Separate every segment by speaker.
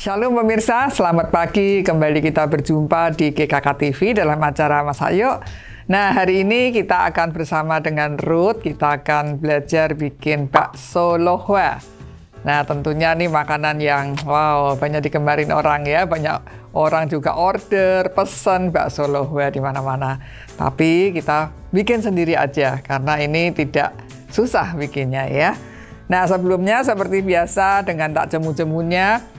Speaker 1: Shalom pemirsa, selamat pagi. Kembali kita berjumpa di GKK TV dalam acara Mas Ayo. Nah, hari ini kita akan bersama dengan Ruth, kita akan belajar bikin bakso lohwa. Nah, tentunya nih makanan yang wow, banyak digemari orang ya. Banyak orang juga order, pesan bakso lohwa di mana-mana. Tapi kita bikin sendiri aja karena ini tidak susah bikinnya ya. Nah, sebelumnya seperti biasa dengan tak jemu-jemunya,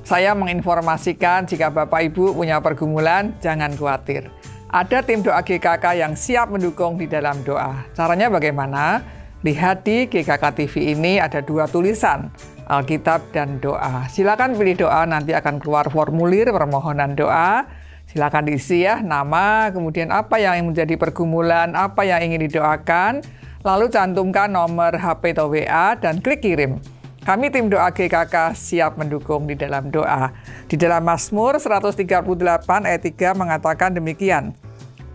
Speaker 1: saya menginformasikan jika Bapak Ibu punya pergumulan, jangan khawatir. Ada tim doa GKK yang siap mendukung di dalam doa. Caranya bagaimana? Lihat di GKK TV ini ada dua tulisan, Alkitab dan doa. Silakan pilih doa, nanti akan keluar formulir permohonan doa. Silakan diisi ya, nama, kemudian apa yang menjadi pergumulan, apa yang ingin didoakan. Lalu cantumkan nomor HP atau WA dan klik kirim. Kami tim doa GKK siap mendukung di dalam doa. Di dalam Mazmur 138 ayat 3 mengatakan demikian.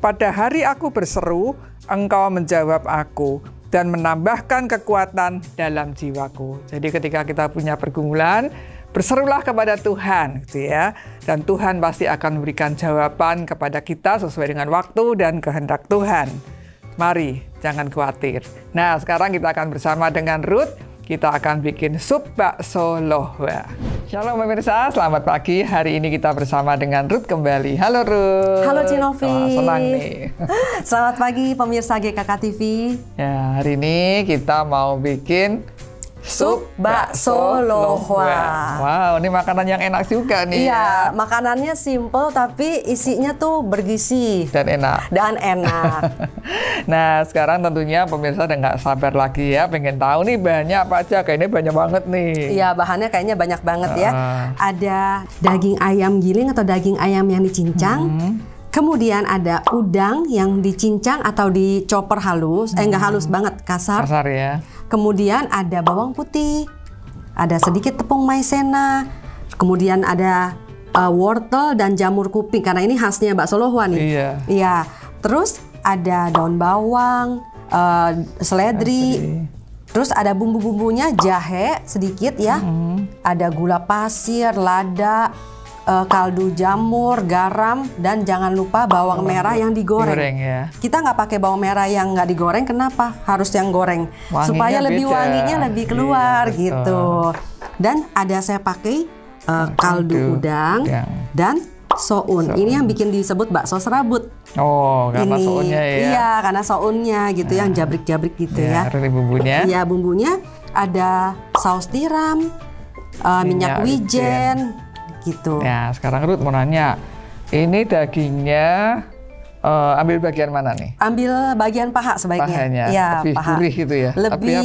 Speaker 1: Pada hari aku berseru, Engkau menjawab aku dan menambahkan kekuatan dalam jiwaku. Jadi ketika kita punya pergumulan, berserulah kepada Tuhan, gitu ya. Dan Tuhan pasti akan memberikan jawaban kepada kita sesuai dengan waktu dan kehendak Tuhan. Mari, jangan khawatir. Nah, sekarang kita akan bersama dengan Ruth. Kita akan bikin sup bakso lohwa. Shalom pemirsa, selamat pagi. Hari ini kita bersama dengan Ruth kembali. Halo Ruth.
Speaker 2: Halo Cinovi.
Speaker 1: Senang nih.
Speaker 2: Selamat pagi pemirsa GKK TV.
Speaker 1: Ya, hari ini kita mau bikin
Speaker 2: sup bakso lohwa.
Speaker 1: Wow, ini makanan yang enak juga nih.
Speaker 2: Iya, makanannya simple tapi isinya tuh bergizi.
Speaker 1: Dan enak. Nah, sekarang tentunya pemirsa udah nggak sabar lagi ya, pengen tahu nih bahannya apa aja. Kayaknya banyak banget nih.
Speaker 2: Iya, bahannya kayaknya banyak banget ya. Ada daging ayam giling atau daging ayam yang dicincang. Kemudian ada udang yang dicincang atau dicoper halus, nggak halus banget, kasar.
Speaker 1: Kasar ya.
Speaker 2: Kemudian ada bawang putih, ada sedikit tepung maizena, kemudian ada wortel dan jamur kuping karena ini khasnya bakso lohwa nih.
Speaker 1: Iya.
Speaker 2: Iya. Terus ada daun bawang, seledri. Terus ada bumbu-bumbunya, jahe sedikit ya. Ada gula pasir, lada, kaldu jamur, garam, dan jangan lupa bawang merah yang digoreng.
Speaker 1: Ya.
Speaker 2: Kita nggak pakai bawang merah yang nggak digoreng, kenapa? Harus yang goreng
Speaker 1: Wanginya
Speaker 2: supaya lebih
Speaker 1: beda.
Speaker 2: wanginya lebih keluar gitu. Dan ada saya pakai kaldu udang dan soun. Ini yang bikin disebut bakso serabut.
Speaker 1: Oh, karena sounnya ya?
Speaker 2: Iya, karena sounnya gitu, yang jabrik-jabrik gitu ya.
Speaker 1: Ini bumbunya?
Speaker 2: Iya, bumbunya ada saus tiram, minyak wijen. Gitu.
Speaker 1: Ya, sekarang Ruth mau nanya, ini dagingnya ambil bagian mana nih?
Speaker 2: Ambil bagian paha sebaiknya.
Speaker 1: Pahanya,
Speaker 2: ya,
Speaker 1: lebih
Speaker 2: paha.
Speaker 1: gurih gitu ya?
Speaker 2: Lebih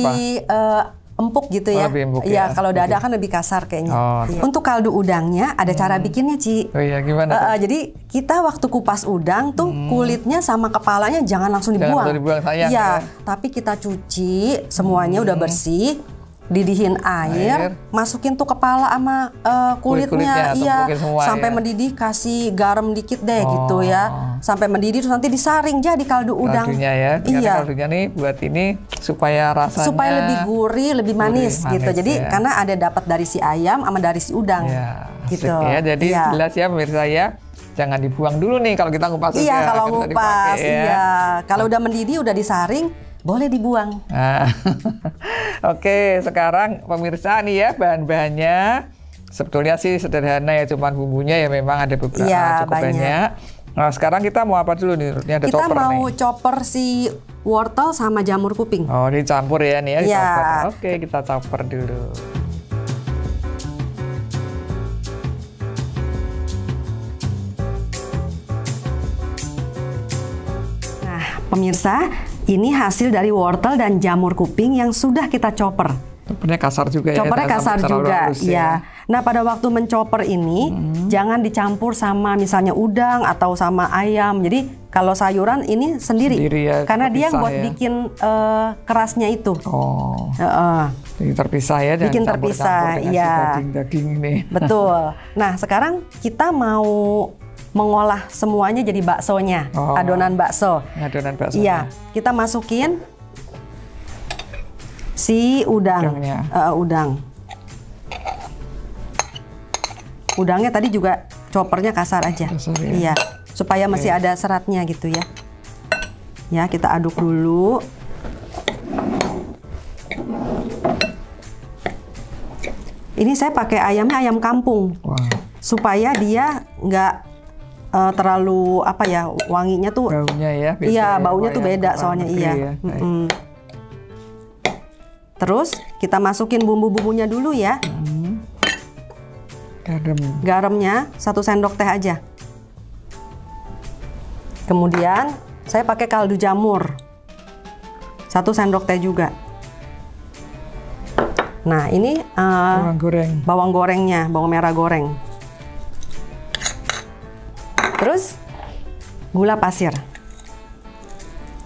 Speaker 2: empuk gitu ya.
Speaker 1: Lebih empuk
Speaker 2: ya. Kalau dada kan lebih kasar kayaknya. Iya. Untuk kaldu udangnya ada cara bikinnya, Ci.
Speaker 1: Oh iya, gimana?
Speaker 2: Jadi kita waktu kupas udang tuh kulitnya sama kepalanya jangan langsung dibuang.
Speaker 1: Jangan langsung dibuang, sayang
Speaker 2: ya.
Speaker 1: Ya.
Speaker 2: Tapi kita cuci semuanya udah bersih. Didihin air, masukin tuh kepala sama kulitnya, iya, sampai mendidih, kasih garam dikit deh gitu ya, sampai mendidih terus nanti disaring jadi kaldu udang.
Speaker 1: Kaldunya ya,
Speaker 2: iya.
Speaker 1: Kaldunya nih buat ini supaya rasanya
Speaker 2: lebih gurih, lebih manis gitu. Jadi ya. Karena ada dapat dari si ayam sama dari si udang,
Speaker 1: ya,
Speaker 2: gitu.
Speaker 1: Ya, jadi jelas ya pemirsa ya. Jangan dibuang dulu nih kalau kita ngupas.
Speaker 2: Iya, kalau ngupas, iya. Kalau udah mendidih, udah disaring, boleh dibuang.
Speaker 1: Nah, oke, sekarang pemirsa nih ya bahan-bahannya sebetulnya sih sederhana ya, cuman bumbunya ya memang ada beberapa cukup banyak. Nah, sekarang kita mau apa dulu nih? Ini ada
Speaker 2: kita
Speaker 1: chopper
Speaker 2: mau
Speaker 1: nih.
Speaker 2: Chopper si wortel sama jamur kuping.
Speaker 1: Oh, dicampur ya nih ya, dicampur.
Speaker 2: Ya.
Speaker 1: Oke, kita chopper dulu.
Speaker 2: Nah, pemirsa, ini hasil dari wortel dan jamur kuping yang sudah kita chopper.
Speaker 1: Choppernya kasar juga ya.
Speaker 2: Choppernya kasar juga, ya. Nah, pada waktu menchopper ini jangan dicampur sama misalnya udang atau sama ayam. Jadi kalau sayuran ini sendiri
Speaker 1: ya,
Speaker 2: karena dia buat bikin kerasnya itu.
Speaker 1: Oh. Bikin terpisah ya.
Speaker 2: Bikin terpisah, iya.
Speaker 1: Daging-daging ini.
Speaker 2: Betul. Nah, sekarang kita mau mengolah semuanya jadi baksonya, adonan bakso.
Speaker 1: Adonan bakso.
Speaker 2: Iya, kita masukin si udang.
Speaker 1: Udangnya.
Speaker 2: Udang. udangnya tadi juga choppernya kasar aja.
Speaker 1: Kasar, ya?
Speaker 2: Iya, supaya masih ada seratnya gitu ya. Ya, kita aduk dulu. Ini saya pakai ayamnya ayam kampung.
Speaker 1: Wah.
Speaker 2: Supaya dia nggak terlalu apa ya, wanginya tuh.
Speaker 1: Baunya ya. Beda
Speaker 2: Iya,
Speaker 1: ya,
Speaker 2: baunya tuh beda soalnya
Speaker 1: negeri
Speaker 2: iya.
Speaker 1: ya.
Speaker 2: Terus kita masukin bumbu-bumbunya dulu ya.
Speaker 1: Garam.
Speaker 2: Garamnya 1 sendok teh aja. Kemudian saya pakai kaldu jamur 1 sendok teh juga. Nah ini
Speaker 1: Bawang goreng.
Speaker 2: bawang gorengnya, bawang merah goreng. Terus gula pasir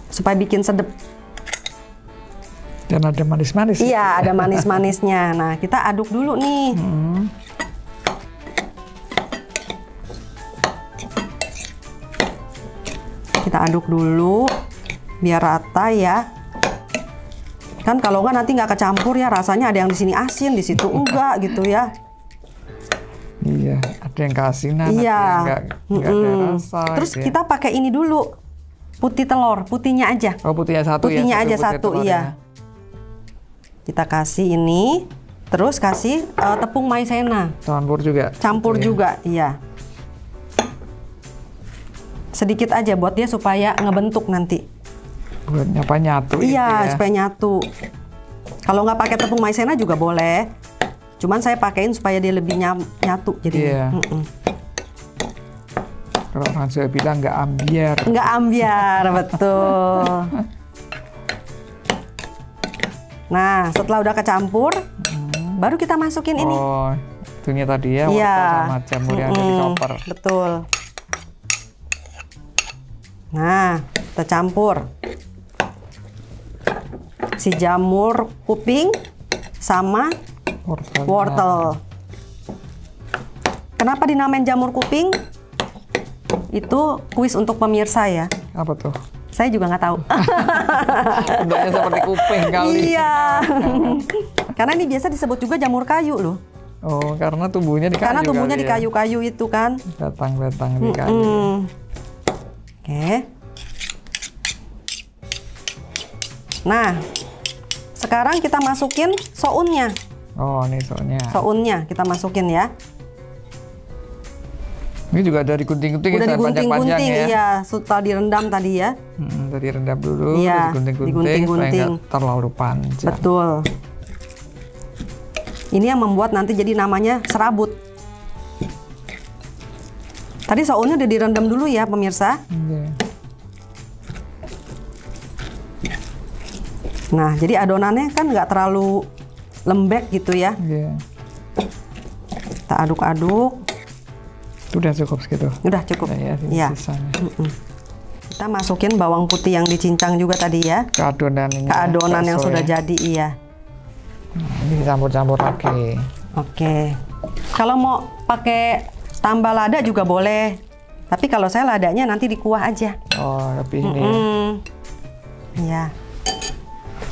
Speaker 2: supaya bikin sedep.
Speaker 1: Dan ada manis-manis.
Speaker 2: Iya, ada manis-manisnya. Nah, kita aduk dulu nih. Kita aduk dulu biar rata ya. Kan kalau nggak nanti nggak kecampur ya, rasanya ada yang di sini asin, di situ enggak gitu ya.
Speaker 1: Iya, ada yang keasinan,
Speaker 2: Iya.
Speaker 1: ada yang nggak ada rasa.
Speaker 2: Terus
Speaker 1: gitu ya.
Speaker 2: kita pakai ini dulu, putih telur, putihnya aja.
Speaker 1: Oh, putihnya satu
Speaker 2: Putihnya
Speaker 1: ya?
Speaker 2: aja
Speaker 1: putih
Speaker 2: satu,
Speaker 1: telurnya.
Speaker 2: iya. Kita kasih ini, terus kasih tepung maizena.
Speaker 1: Campur juga?
Speaker 2: Campur
Speaker 1: Gitu ya.
Speaker 2: juga, iya. Sedikit aja buat dia supaya ngebentuk nanti.
Speaker 1: Buat nyapa nyatu gitu
Speaker 2: Iya,
Speaker 1: ya.
Speaker 2: supaya nyatu. Kalau nggak pakai tepung maizena juga boleh. Cuman saya pakein supaya dia lebih nyatu
Speaker 1: Iya.
Speaker 2: jadinya.
Speaker 1: Kalau orang Jawa bilang nggak ambiar.
Speaker 2: Nggak ambiar, betul. Nah, setelah udah kecampur, baru kita masukin ini.
Speaker 1: Oh, itunya tadi ya,
Speaker 2: Iya.
Speaker 1: wortel sama jamur yang ada di chopper.
Speaker 2: Betul. Nah, kita campur. Si jamur kuping sama
Speaker 1: Wortelnya.
Speaker 2: wortel. Kenapa dinamain jamur kuping? Itu kuis untuk pemirsa ya.
Speaker 1: Apa tuh?
Speaker 2: Saya juga nggak tahu.
Speaker 1: Bentuknya seperti kuping kali.
Speaker 2: Iya. Karena ini biasa disebut juga jamur kayu loh.
Speaker 1: Oh, karena tumbuhnya di kayu.
Speaker 2: Karena tumbuhnya
Speaker 1: kali
Speaker 2: di
Speaker 1: ya.
Speaker 2: kayu-kayu itu kan.
Speaker 1: Batang-batang di kayu.
Speaker 2: Oke. Nah, sekarang kita masukin sounnya.
Speaker 1: Oh, ini soalnya.
Speaker 2: Sounnya kita masukin ya.
Speaker 1: Ini juga ada digunting-gunting
Speaker 2: Udah
Speaker 1: ya, panjang-panjang
Speaker 2: digunting-gunting,
Speaker 1: ya.
Speaker 2: iya. Setelah direndam tadi ya.
Speaker 1: Tadi rendam dulu,
Speaker 2: Iya,
Speaker 1: digunting-gunting supaya
Speaker 2: digunting-gunting.
Speaker 1: nggak terlalu panjang.
Speaker 2: Betul. Ini yang membuat nanti jadi namanya serabut. Tadi sounnya udah direndam dulu ya pemirsa.
Speaker 1: Iya.
Speaker 2: Nah, jadi adonannya kan nggak terlalu lembek gitu ya.
Speaker 1: Iya.
Speaker 2: Kita aduk-aduk.
Speaker 1: Itu udah cukup segitu.
Speaker 2: Udah cukup.
Speaker 1: Nah, ya,
Speaker 2: Iya.
Speaker 1: sisanya.
Speaker 2: Kita masukin bawang putih yang dicincang juga tadi ya.
Speaker 1: Ke adonan ini.
Speaker 2: Ke adonan yang
Speaker 1: bakso
Speaker 2: sudah
Speaker 1: ya.
Speaker 2: jadi, iya.
Speaker 1: Nah, ini campur-campur lagi.
Speaker 2: Oke. Kalau mau pakai tambah lada juga boleh. Tapi kalau saya ladanya nanti di kuah aja.
Speaker 1: Oh, lebih ini ya.
Speaker 2: Iya.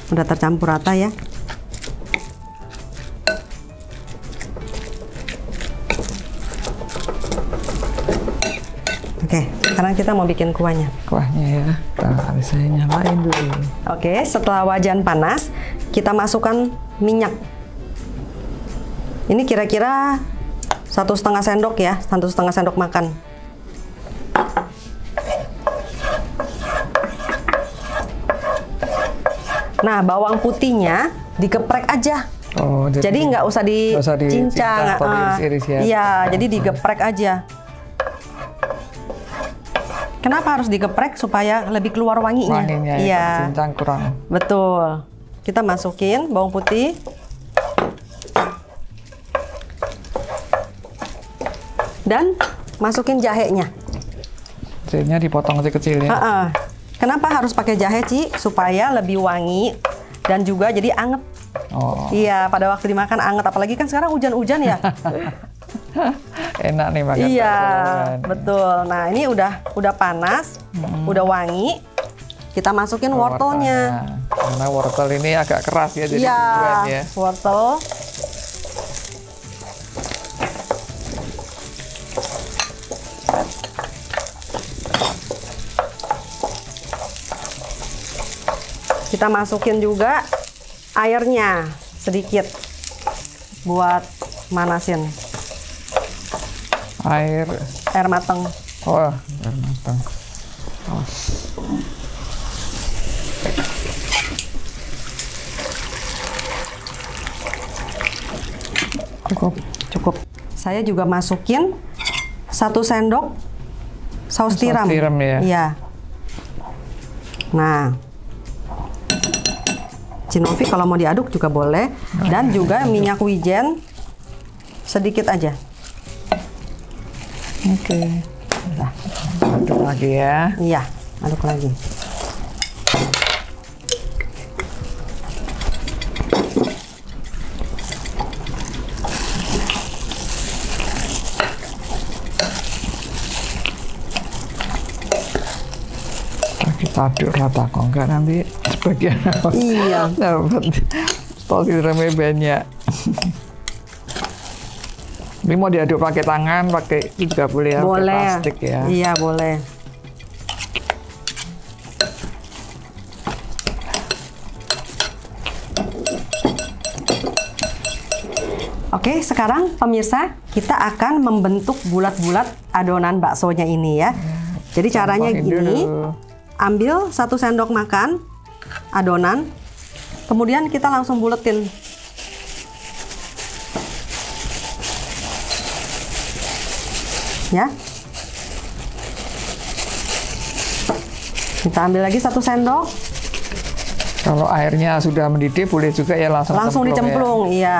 Speaker 2: Udah tercampur rata ya. Oke, sekarang kita mau bikin kuahnya.
Speaker 1: Kuahnya ya. Nah, saya nyalain dulu.
Speaker 2: Oke, setelah wajan panas, kita masukkan minyak. Ini kira-kira 1,5 sendok ya, 1,5 sendok makan. Nah, bawang putihnya digeprek aja.
Speaker 1: Oh,
Speaker 2: Jadi nggak usah dicincang.
Speaker 1: atau diiris-iris ya.
Speaker 2: Iya, jadi digeprek aja. Kenapa harus digeprek? Supaya lebih keluar wanginya.
Speaker 1: Wanginya ya,
Speaker 2: Iya,
Speaker 1: cincang kurang.
Speaker 2: betul. Kita masukin bawang putih. Dan masukin jahenya.
Speaker 1: Jahenya dipotong kecil-kecil ya.
Speaker 2: Heeh. Kenapa harus pakai jahe, Ci? Supaya lebih wangi dan juga jadi anget.
Speaker 1: Oh,
Speaker 2: Iya, pada waktu dimakan anget. Apalagi kan sekarang hujan-hujan ya.
Speaker 1: enak nih makan.
Speaker 2: Iya,
Speaker 1: bakso.
Speaker 2: betul. Nah, ini udah panas, udah wangi. Kita masukin wortelnya.
Speaker 1: Karena wortel ini agak keras ya, jadi
Speaker 2: Iya,
Speaker 1: duluan ya.
Speaker 2: wortel. kita masukin juga airnya sedikit buat manasin.
Speaker 1: Air
Speaker 2: mateng.
Speaker 1: Oh, air mateng. Oh.
Speaker 2: Cukup. Saya juga masukin 1 sendok saus tiram.
Speaker 1: Saus tiram ya.
Speaker 2: Iya. Nah, Cinovi kalau mau diaduk juga boleh, dan juga minyak wijen sedikit aja.
Speaker 1: Oke. Nah, aduk lagi ya.
Speaker 2: Iya, aduk lagi.
Speaker 1: Kita aduk rata, kok enggak nanti sebagian
Speaker 2: iya
Speaker 1: dapat saus tiramnya banyak. Ini mau diaduk pakai tangan, pakai juga boleh ya,
Speaker 2: boleh.
Speaker 1: pakai plastik ya.
Speaker 2: Iya boleh. Oke, sekarang pemirsa kita akan membentuk bulat-bulat adonan baksonya ini ya. Jadi caranya gini. Ambil 1 sendok makan adonan, kemudian kita langsung buletin. Ya. Kita ambil lagi 1 sendok.
Speaker 1: Kalau airnya sudah mendidih boleh juga ya langsung
Speaker 2: dicemplung,
Speaker 1: ya.
Speaker 2: Iya.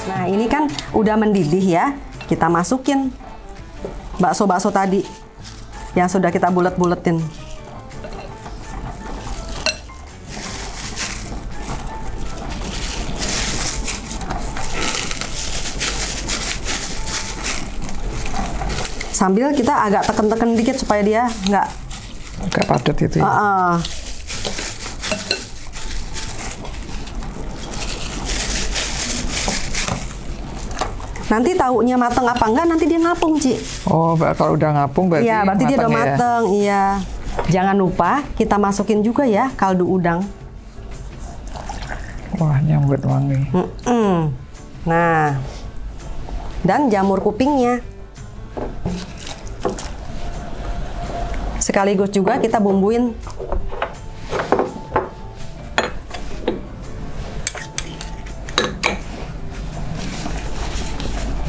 Speaker 2: Nah, ini kan udah mendidih ya. Kita masukin bakso-bakso tadi yang sudah kita bulet-buletin. Sambil kita agak teken-teken dikit supaya dia nggak
Speaker 1: padat itu ya.
Speaker 2: Nanti tahunya mateng apa enggak, nanti dia ngapung, Ci.
Speaker 1: Oh, kalau udah ngapung berarti
Speaker 2: iya, berarti dia udah mateng,
Speaker 1: ya?
Speaker 2: Iya. Jangan lupa kita masukin juga ya kaldu udang.
Speaker 1: Wah, nyambut wangi.
Speaker 2: Nah, dan jamur kupingnya. Sekaligus juga kita bumbuin.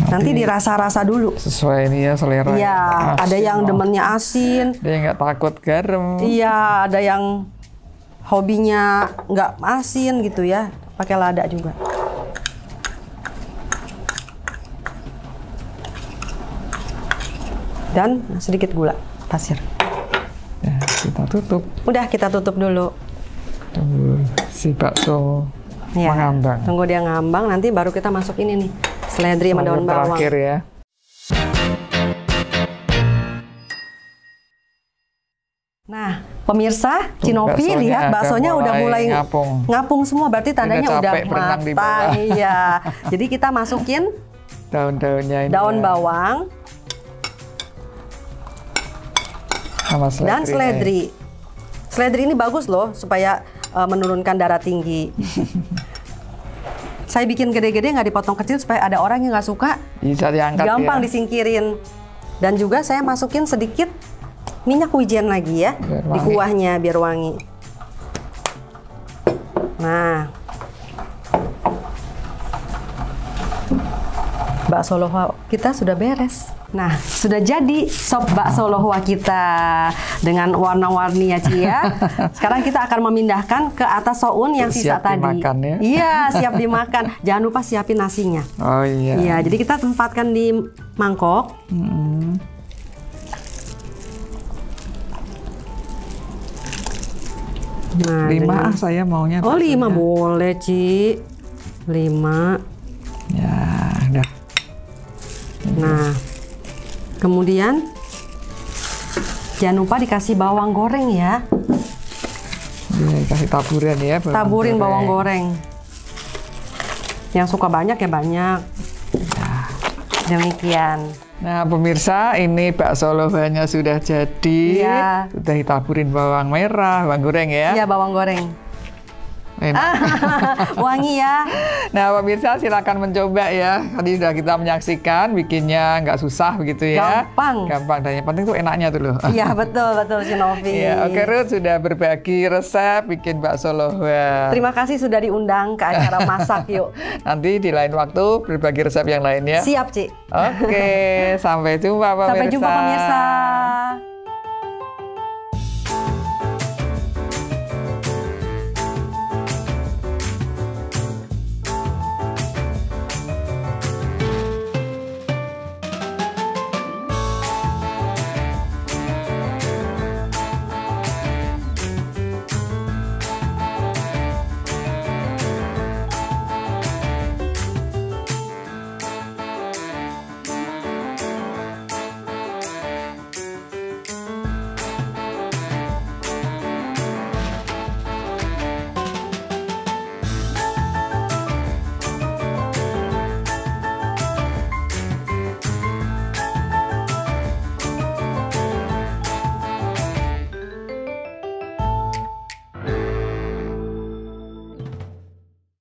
Speaker 2: Nanti dirasa-rasa dulu.
Speaker 1: Sesuai ini ya selera.
Speaker 2: Iya, ada yang demennya asin.
Speaker 1: Dia nggak takut garam.
Speaker 2: Iya, ada yang hobinya nggak asin gitu ya. Pakai lada juga. Dan sedikit gula pasir.
Speaker 1: Ya, kita tutup.
Speaker 2: Udah, kita tutup dulu.
Speaker 1: Tunggu si bakso mengambang.
Speaker 2: Tunggu dia ngambang, nanti baru kita masuk ini nih. Seledri sama daun bawang.
Speaker 1: Terakhir ya.
Speaker 2: Nah, pemirsa, Cinovi lihat baksonya udah mulai ngapung semua, berarti tandanya udah matang. Iya. Jadi kita masukin
Speaker 1: daun-daunnya ini.
Speaker 2: Daun bawang
Speaker 1: sama seledri.
Speaker 2: Dan seledri. Seledri ini bagus loh supaya menurunkan darah tinggi. Saya bikin gede-gede, nggak dipotong kecil supaya ada orang yang nggak suka,
Speaker 1: bisa diangkat,
Speaker 2: gampang
Speaker 1: ya?
Speaker 2: Disingkirin. Dan juga saya masukin sedikit minyak wijen lagi ya di kuahnya biar wangi. Nah, bakso lohwa kita sudah beres. Nah, sudah jadi sop bakso lohwa kita dengan warna-warni ya, Ci ya. Sekarang kita akan memindahkan ke atas soun yang sisa tadi.
Speaker 1: Siap dimakan ya?
Speaker 2: Iya, siap dimakan. Jangan lupa siapin nasinya.
Speaker 1: Oh iya.
Speaker 2: Iya, jadi kita tempatkan di mangkok. Nah,
Speaker 1: 5 saya maunya.
Speaker 2: Oh, 5 boleh, Ci. 5.
Speaker 1: Ya, udah.
Speaker 2: Nah, kemudian jangan lupa dikasih bawang goreng ya.
Speaker 1: Ini kasih taburan ya.
Speaker 2: Taburin bawang goreng. Yang suka banyak ya banyak.
Speaker 1: Nah.
Speaker 2: Demikian.
Speaker 1: Nah pemirsa, ini bakso lohanya sudah jadi.
Speaker 2: Iya.
Speaker 1: Sudah ditaburin bawang merah, bawang goreng ya.
Speaker 2: Iya, bawang goreng.
Speaker 1: Enak.
Speaker 2: Wangi ya.
Speaker 1: Nah pemirsa silakan mencoba ya. Tadi sudah kita menyaksikan bikinnya nggak susah begitu ya. Gampang dan yang penting tuh enaknya tuh loh.
Speaker 2: Iya betul Si Novi.
Speaker 1: Ya, oke Ruth sudah berbagi resep bikin bakso loha.
Speaker 2: Terima kasih sudah diundang ke acara masak yuk.
Speaker 1: Nanti di lain waktu berbagi resep yang lain ya.
Speaker 2: Siap Ci.
Speaker 1: Oke, sampai jumpa pemirsa.
Speaker 2: Sampai jumpa pemirsa.